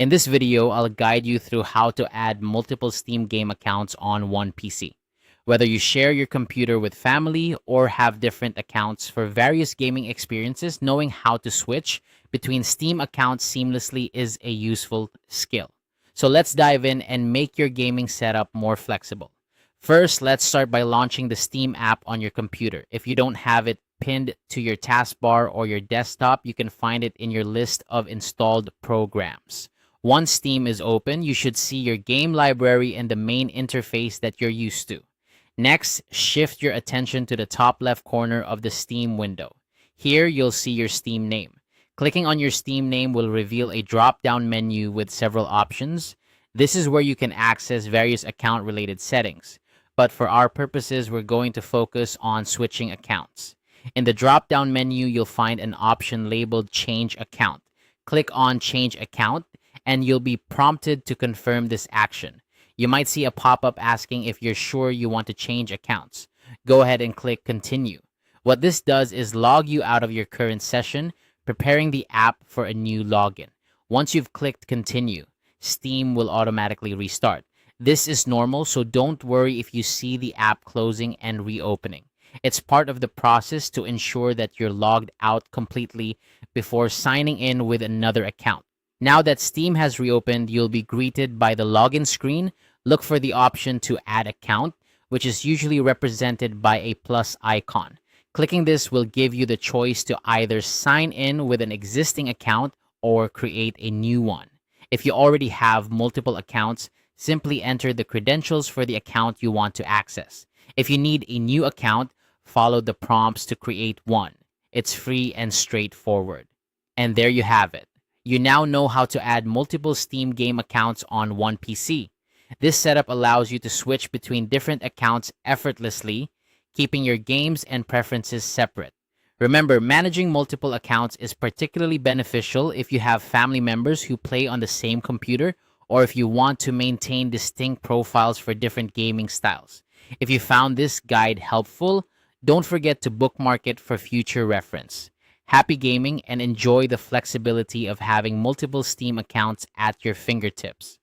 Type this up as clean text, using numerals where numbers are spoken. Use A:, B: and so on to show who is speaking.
A: In this video, I'll guide you through how to add multiple Steam game accounts on one PC. Whether you share your computer with family or have different accounts for various gaming experiences, knowing how to switch between Steam accounts seamlessly is a useful skill. So let's dive in and make your gaming setup more flexible. First, let's start by launching the Steam app on your computer. If you don't have it pinned to your taskbar or your desktop, you can find it in your list of installed programs. Once Steam is open, you should see your game library and the main interface that you're used to. Next, shift your attention to the top left corner of the Steam window. Here, you'll see your Steam name. Clicking on your Steam name will reveal a drop-down menu with several options. This is where you can access various account-related settings. But for our purposes, we're going to focus on switching accounts. In the drop-down menu, you'll find an option labeled Change Account. Click on Change Account, and you'll be prompted to confirm this action. You might see a pop-up asking if you're sure you want to change accounts. Go ahead and click Continue. What this does is log you out of your current session, preparing the app for a new login. Once you've clicked Continue, Steam will automatically restart. This is normal, so don't worry if you see the app closing and reopening. It's part of the process to ensure that you're logged out completely before signing in with another account. Now that Steam has reopened, you'll be greeted by the login screen. Look for the option to add account, which is usually represented by a plus icon. Clicking this will give you the choice to either sign in with an existing account or create a new one. If you already have multiple accounts, simply enter the credentials for the account you want to access. If you need a new account, follow the prompts to create one. It's free and straightforward. And there you have it. You now know how to add multiple Steam game accounts on one PC. This setup allows you to switch between different accounts effortlessly, keeping your games and preferences separate. Remember, managing multiple accounts is particularly beneficial if you have family members who play on the same computer or if you want to maintain distinct profiles for different gaming styles. If you found this guide helpful, don't forget to bookmark it for future reference. Happy gaming and enjoy the flexibility of having multiple Steam accounts at your fingertips.